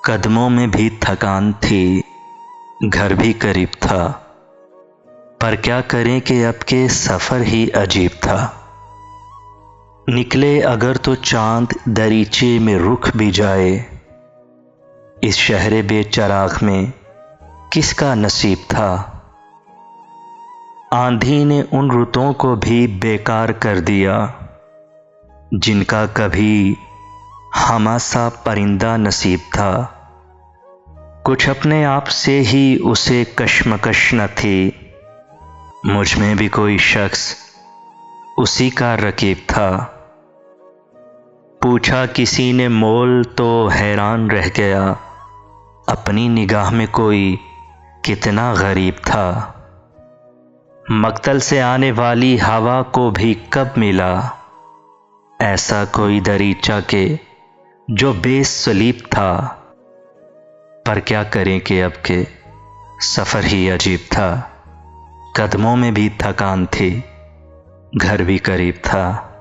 कदमों में भी थकान थी, घर भी करीब था, पर क्या करें कि अब के सफ़र ही अजीब था। निकले अगर तो चांद दरीचे में रुख भी जाए, इस शहरे बेचराग में किसका नसीब था। आंधी ने उन रुतों को भी बेकार कर दिया, जिनका कभी हमासा परिंदा नसीब था। कुछ अपने आप से ही उसे कशमकश न थी, मुझ में भी कोई शख्स उसी का रकीब था। पूछा किसी ने मोल तो हैरान रह गया, अपनी निगाह में कोई कितना गरीब था। मक्तल से आने वाली हवा को भी कब मिला ऐसा कोई दरीचा के जो बेसलीब था। पर क्या करें कि अब के सफ़र ही अजीब था। कदमों में भी थकान थी, घर भी करीब था।